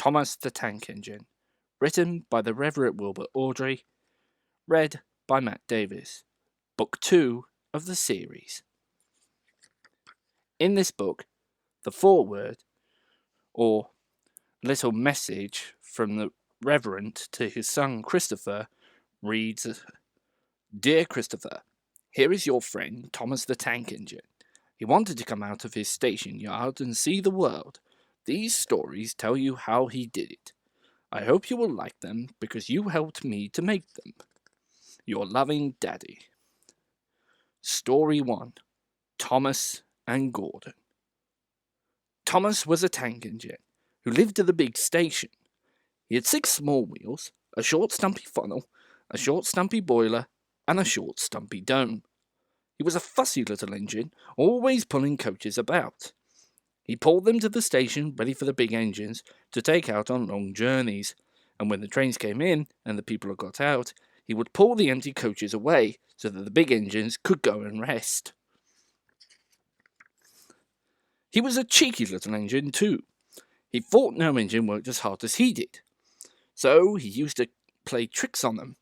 Thomas the Tank Engine, written by the Reverend Wilbert Awdry, read by Matt Davis, Book 2 of the series. In this book, the foreword, or little message from the Reverend to his son Christopher, reads, Dear Christopher, here is your friend Thomas the Tank Engine. He wanted to come out of his station yard and see the world. These stories tell you how he did it. I hope you will like them because you helped me to make them. Your loving Daddy. Story 1. Thomas and Gordon. Thomas was a tank engine who lived at the big station. He had 6 small wheels, a short stumpy funnel, a short stumpy boiler, and a short stumpy dome. He was a fussy little engine, always pulling coaches about. He pulled them to the station ready for the big engines to take out on long journeys, and when the trains came in and the people got out, he would pull the empty coaches away so that the big engines could go and rest. He was a cheeky little engine too. He thought no engine worked as hard as he did, so he used to play tricks on them.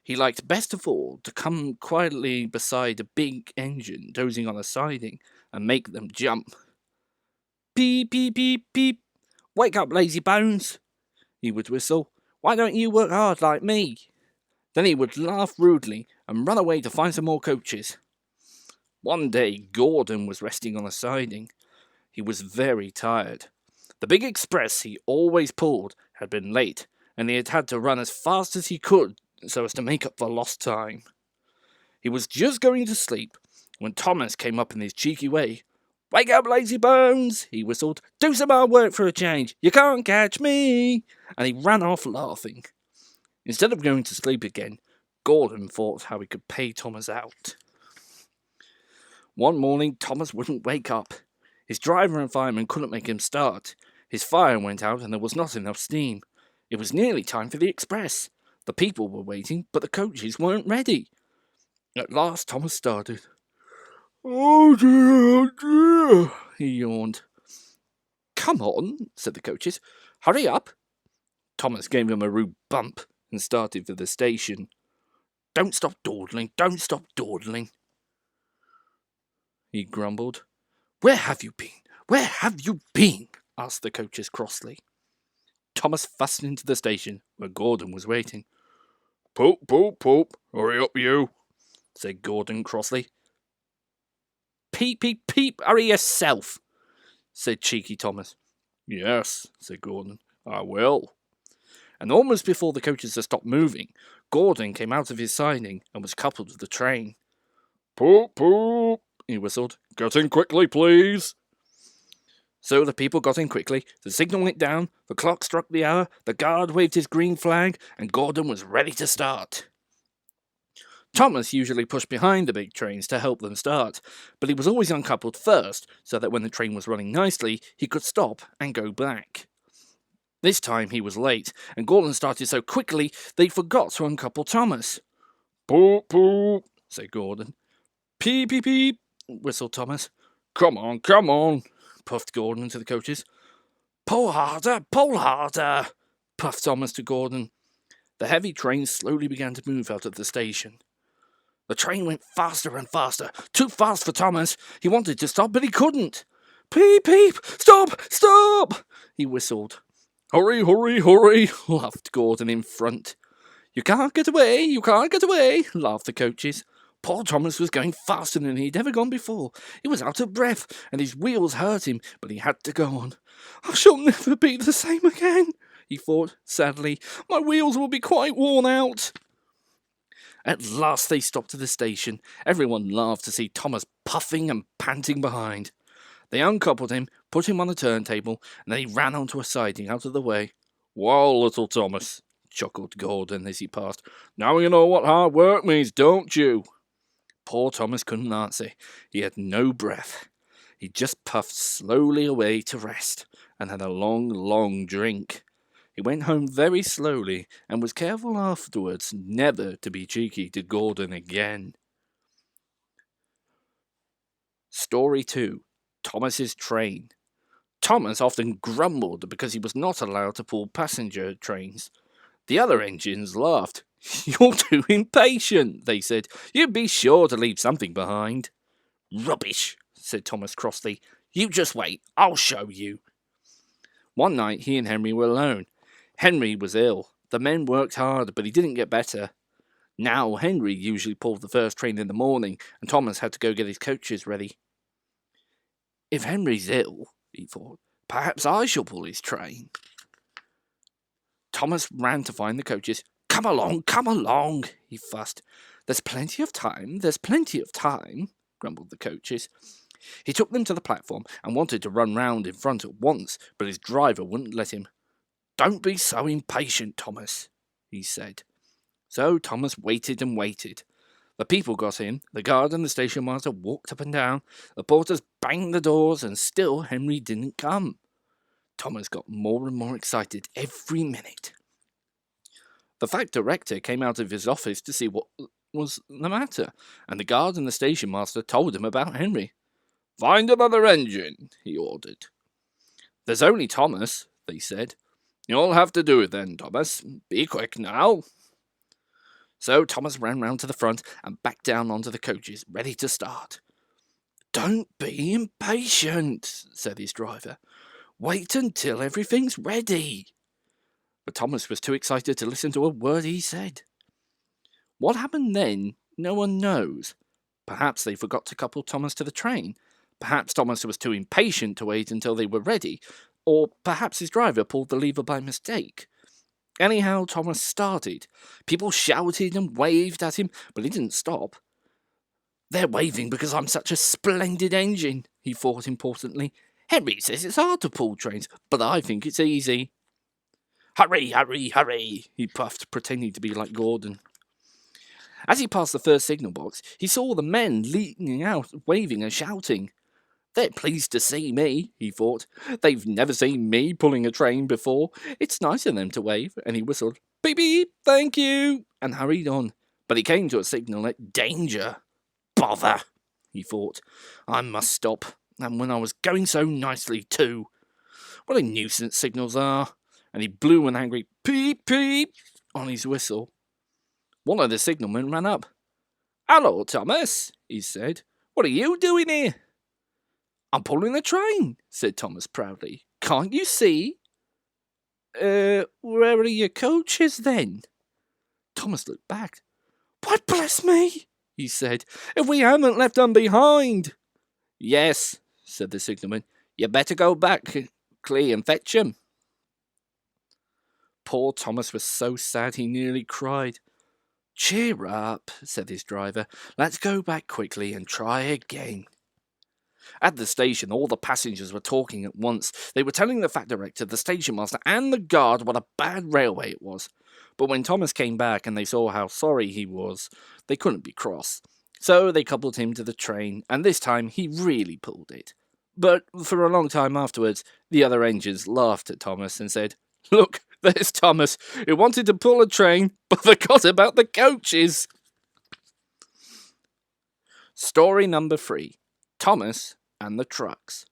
He liked best of all to come quietly beside a big engine dozing on a siding and make them jump. Beep, beep, beep, beep. Wake up, lazy bones, he would whistle. Why don't you work hard like me? Then he would laugh rudely and run away to find some more coaches. One day, Gordon was resting on a siding. He was very tired. The big express he always pulled had been late, and he had had to run as fast as he could so as to make up for lost time. He was just going to sleep when Thomas came up in his cheeky way. Wake up, lazy bones, he whistled. Do some hard work for a change. You can't catch me. And he ran off laughing. Instead of going to sleep again, Gordon thought how he could pay Thomas out. One morning, Thomas wouldn't wake up. His driver and fireman couldn't make him start. His fire went out and there was not enough steam. It was nearly time for the express. The people were waiting, but the coaches weren't ready. At last, Thomas started. Oh dear, he yawned. Come on, said the coaches. Hurry up. Thomas gave him a rude bump and started for the station. Don't stop dawdling, he grumbled. Where have you been? Asked the coaches crossly. Thomas fussed into the station where Gordon was waiting. Poop, poop, poop, hurry up you, said Gordon crossly. Peep, peep, peep, hurry yourself, said cheeky Thomas. Yes, said Gordon, I will. And almost before the coaches had stopped moving, Gordon came out of his siding and was coupled with the train. Poop, poop, he whistled. Get in quickly, please. So the people got in quickly, the signal went down, the clock struck the hour, the guard waved his green flag, and Gordon was ready to start. Thomas usually pushed behind the big trains to help them start, but he was always uncoupled first, so that when the train was running nicely, he could stop and go back. This time he was late, and Gordon started so quickly they forgot to uncouple Thomas. Poop, poop, said Gordon. Peep, peep, peep, whistled Thomas. Come on, puffed Gordon to the coaches. Pull harder, puffed Thomas to Gordon. The heavy train slowly began to move out of the station. The train went faster and faster, too fast for Thomas. He wanted to stop, but he couldn't. Peep, peep, stop, stop, he whistled. Hurry, hurry, hurry, laughed Gordon in front. You can't get away, laughed the coaches. Poor Thomas was going faster than he'd ever gone before. He was out of breath, and his wheels hurt him, but he had to go on. I shall never be the same again, he thought sadly. My wheels will be quite worn out. At last they stopped at the station. Everyone laughed to see Thomas puffing and panting behind. They uncoupled him, put him on a turntable, and then he ran onto a siding out of the way. Well, little Thomas, chuckled Gordon as he passed. Now you know what hard work means, don't you? Poor Thomas couldn't answer. He had no breath. He just puffed slowly away to rest, and had a long, long drink. He went home very slowly, and was careful afterwards never to be cheeky to Gordon again. Story 2. Thomas's Train. Thomas often grumbled because he was not allowed to pull passenger trains. The other engines laughed. You're too impatient, they said. You'd be sure to leave something behind. Rubbish, said Thomas crossly. You just wait, I'll show you. One night he and Henry were alone. Henry was ill. The men worked hard, but he didn't get better. Now Henry usually pulled the first train in the morning, and Thomas had to go get his coaches ready. If Henry's ill, he thought, perhaps I shall pull his train. Thomas ran to find the coaches. Come along, he fussed. There's plenty of time, grumbled the coaches. He took them to the platform and wanted to run round in front at once, but his driver wouldn't let him. Don't be so impatient, Thomas, he said. So Thomas waited and waited. The people got in, the guard and the station master walked up and down, the porters banged the doors, and still Henry didn't come. Thomas got more and more excited every minute. The fact director came out of his office to see what was the matter, and the guard and the station master told him about Henry. Find another engine, he ordered. There's only Thomas, they said. You'll have to do it then, Thomas. Be quick now. So Thomas ran round to the front and back down onto the coaches, ready to start. Don't be impatient, said his driver. Wait until everything's ready. But Thomas was too excited to listen to a word he said. What happened then, no one knows. Perhaps they forgot to couple Thomas to the train. Perhaps Thomas was too impatient to wait until they were ready. Or perhaps his driver pulled the lever by mistake. Anyhow, Thomas started. People shouted and waved at him, but he didn't stop. They're waving because I'm such a splendid engine, he thought importantly. Henry says it's hard to pull trains, but I think it's easy. Hurry, hurry, hurry, he puffed, pretending to be like Gordon. As he passed the first signal box, he saw the men leaning out, waving and shouting. They're pleased to see me, he thought. They've never seen me pulling a train before. It's nice of them to wave, and he whistled, beep beep, thank you, and hurried on. But he came to a signal at danger. Bother, he thought. I must stop, and when I was going so nicely too. What a nuisance signals are. And he blew an angry peep peep on his whistle. One of the signalmen ran up. Hello, Thomas, he said. What are you doing here? I'm pulling the train, said Thomas proudly. Can't you see? Where are your coaches then? Thomas looked back. Why, bless me, he said, if we haven't left them behind. Yes, said the signalman. You better go back quickly and fetch them. Poor Thomas was so sad he nearly cried. Cheer up, said his driver. Let's go back quickly and try again. At the station, all the passengers were talking at once. They were telling the fat director, the station master, and the guard what a bad railway it was. But when Thomas came back and they saw how sorry he was, they couldn't be cross. So they coupled him to the train, and this time he really pulled it. But for a long time afterwards, the other engines laughed at Thomas and said, Look, there's Thomas, who wanted to pull a train, but forgot about the coaches. Story number 3. Thomas and the trucks.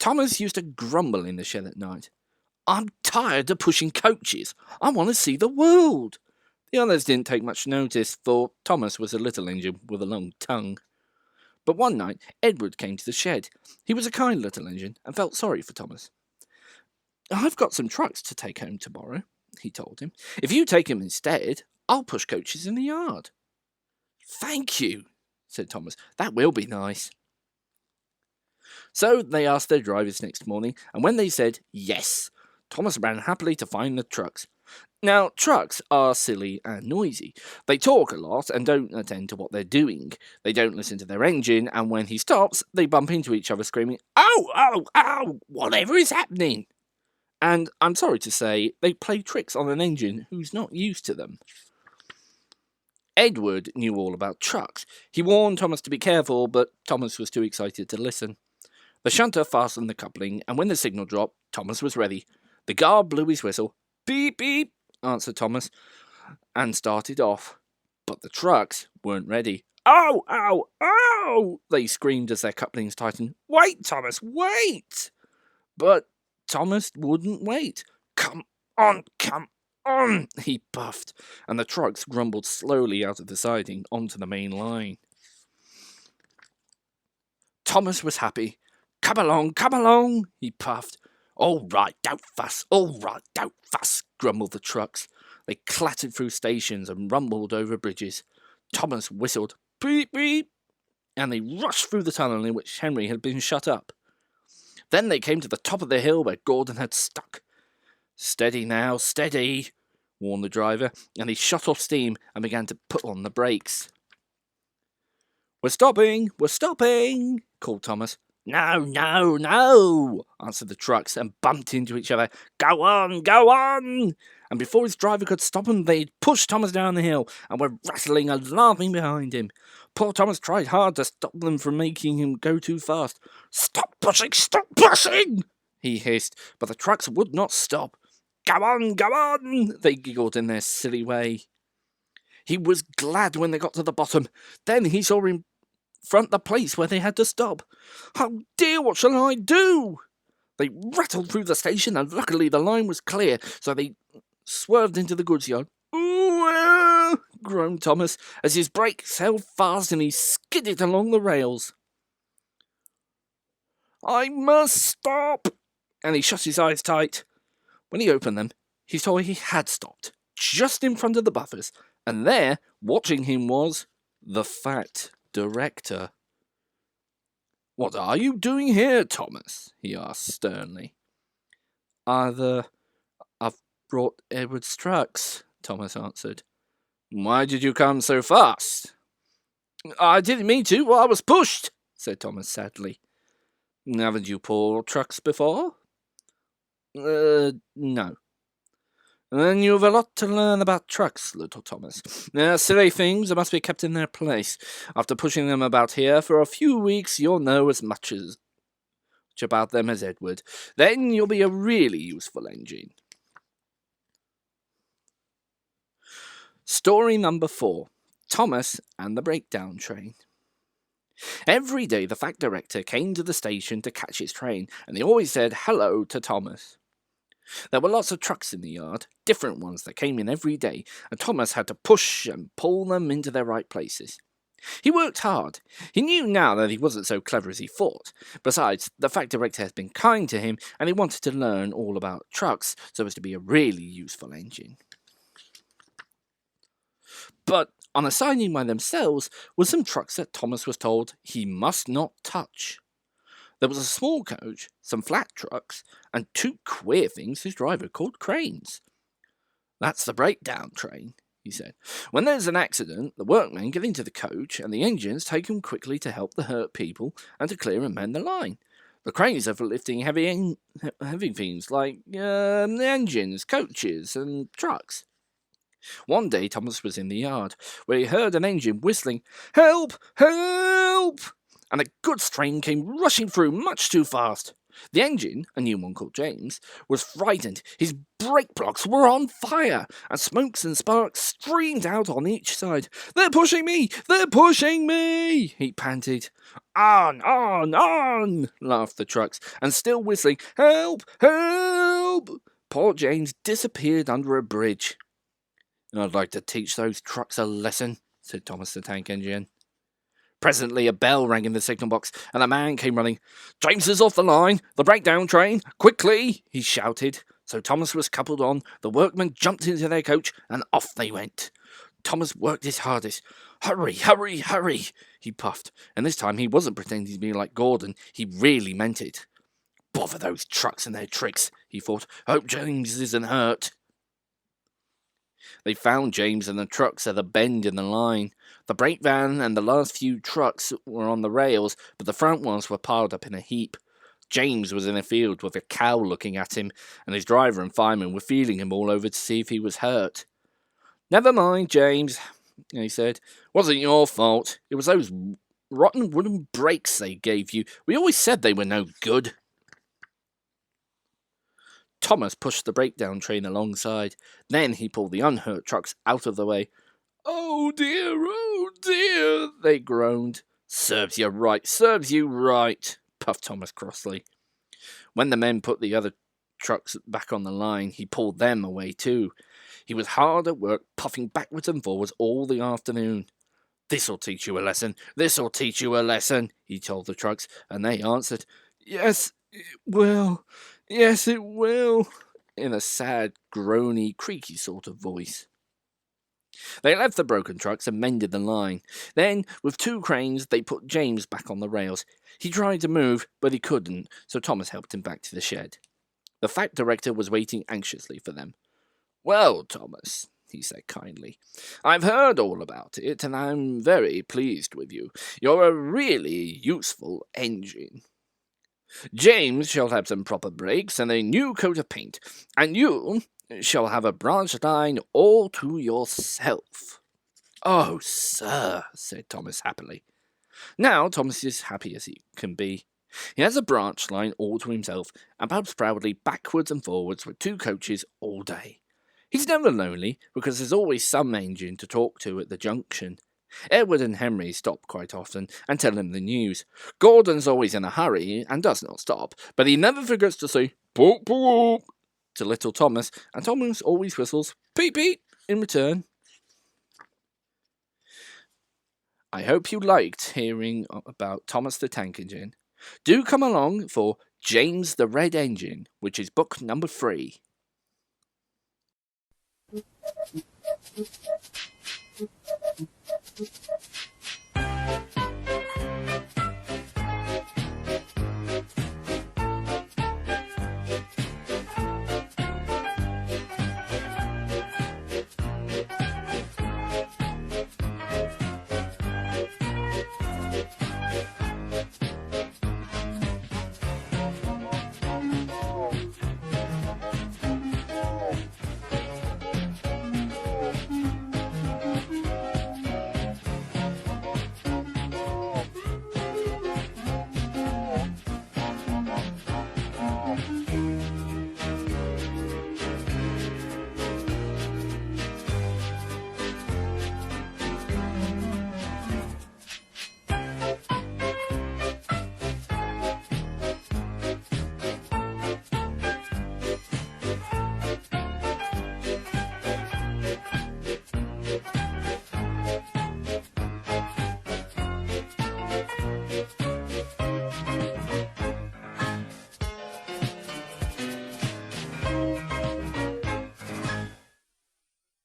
Thomas used to grumble in the shed at night. "I'm tired of pushing coaches. I want to see the world." The others didn't take much notice, for Thomas was a little engine with a long tongue. But one night, Edward came to the shed. He was a kind little engine and felt sorry for Thomas. "I've got some trucks to take home tomorrow," he told him. "If you take them instead, I'll push coaches in the yard." "Thank you," said Thomas. "That will be nice." So they asked their drivers next morning, and when they said yes, Thomas ran happily to find the trucks. Now, trucks are silly and noisy. They talk a lot and don't attend to what they're doing. They don't listen to their engine, and when he stops, they bump into each other screaming, "Oh, oh, oh, whatever is happening?" And I'm sorry to say, they play tricks on an engine who's not used to them. Edward knew all about trucks. He warned Thomas to be careful, but Thomas was too excited to listen. The shunter fastened the coupling, and when the signal dropped, Thomas was ready. The guard blew his whistle. "Beep, beep," answered Thomas, and started off. But the trucks weren't ready. "Oh, oh, oh!" they screamed as their couplings tightened. "Wait, Thomas, wait!" But Thomas wouldn't wait. Come on," he puffed, and the trucks grumbled slowly out of the siding onto the main line. Thomas was happy. Come along," he puffed. "All right, don't fuss, all right, don't fuss," grumbled the trucks. They clattered through stations and rumbled over bridges. Thomas whistled, "Beep, beep," and they rushed through the tunnel in which Henry had been shut up. Then they came to the top of the hill where Gordon had stuck. "Steady now, steady," warned the driver, and he shut off steam and began to put on the brakes. We're stopping," called Thomas. "No, no, no," answered the trucks and bumped into each other. Go on! And before his driver could stop them, they'd pushed Thomas down the hill and were rattling and laughing behind him. Poor Thomas tried hard to stop them from making him go too fast. Stop pushing, he hissed, but the trucks would not stop. Go on, they giggled in their silly way. He was glad when they got to the bottom. Then he saw in front the place where they had to stop. "Oh dear, what shall I do?" They rattled through the station, and luckily the line was clear, so they swerved into the goods yard. "Ooh!" groaned Thomas, as his brakes held fast and he skidded along the rails. "I must stop!" and he shut his eyes tight. When he opened them, he saw he had stopped, just in front of the buffers, and there, watching him, was the fat director. "What are you doing here, Thomas?" he asked sternly. I've brought Edward's trucks," Thomas answered. "Why did you come so fast?" "I didn't mean to, I was pushed," said Thomas sadly. "Haven't you pulled trucks before?" No." "Then you've a lot to learn about trucks, little Thomas. They're silly things that must be kept in their place. After pushing them about here for a few weeks, you'll know as much about them as Edward. Then you'll be a really useful engine." Story number 4. Thomas and the Breakdown Train. Every day the fat director came to the station to catch his train, and he always said hello to Thomas. There were lots of trucks in the yard, different ones that came in every day, and Thomas had to push and pull them into their right places. He worked hard. He knew now that he wasn't so clever as he thought. Besides, the fat director had been kind to him, and he wanted to learn all about trucks so as to be a really useful engine. But on a siding by themselves were some trucks that Thomas was told he must not touch. There was a small coach, some flat trucks, and 2 queer things his driver called cranes. "That's the breakdown train," he said. "When there's an accident, the workmen get into the coach, and the engines take them quickly to help the hurt people and to clear and mend the line. The cranes are for lifting heavy things like engines, coaches, and trucks." One day Thomas was in the yard, where he heard an engine whistling, "Help! Help!" and a goods train came rushing through much too fast. The engine, a new one called James, was frightened. His brake blocks were on fire, and smokes and sparks streamed out on each side. They're pushing me! He panted. On, laughed the trucks, and still whistling, help, help! Poor James disappeared under a bridge. I'd like to teach those trucks a lesson, said Thomas the Tank Engine. Presently a bell rang in the signal box, and a man came running. James is off the line! The breakdown train! Quickly! He shouted. So Thomas was coupled on, the workmen jumped into their coach, and off they went. Thomas worked his hardest. Hurry, hurry, hurry, he puffed, and this time he wasn't pretending to be like Gordon, he really meant it. Bother those trucks and their tricks, he thought. Hope James isn't hurt. They found James and the trucks at a bend in the line. The brake van and the last few trucks were on the rails, but the front ones were piled up in a heap. James was in a field with a cow looking at him, and his driver and fireman were feeling him all over to see if he was hurt. Never mind, James, he said. Wasn't your fault. It was those rotten wooden brakes they gave you. We always said they were no good. Thomas pushed the breakdown train alongside. Then he pulled the unhurt trucks out of the way. Oh dear, they groaned. Serves you right, puffed Thomas crossly. When the men put the other trucks back on the line, he pulled them away too. He was hard at work, puffing backwards and forwards all the afternoon. This'll teach you a lesson, he told the trucks, and they answered, Yes, it will, in a sad, groany, creaky sort of voice. They left the broken trucks and mended the line. Then, with 2 cranes, they put James back on the rails. He tried to move, but he couldn't, so Thomas helped him back to the shed. The fact director was waiting anxiously for them. Well, Thomas, he said kindly, I've heard all about it, and I'm very pleased with you. You're a really useful engine. James shall have some proper brakes and a new coat of paint, and you shall have a branch line all to yourself. Oh, sir, said Thomas happily. Now Thomas is happy as he can be. He has a branch line all to himself, and puffs proudly backwards and forwards with 2 coaches all day. He's never lonely, because there's always some engine to talk to at the junction. Edward and Henry stop quite often and tell him the news. Gordon's always in a hurry and does not stop, but he never forgets to say poop poop to little Thomas, and Thomas always whistles peep peep in return. I hope you liked hearing about Thomas the Tank Engine. Do come along for James the Red Engine, which is book number 3.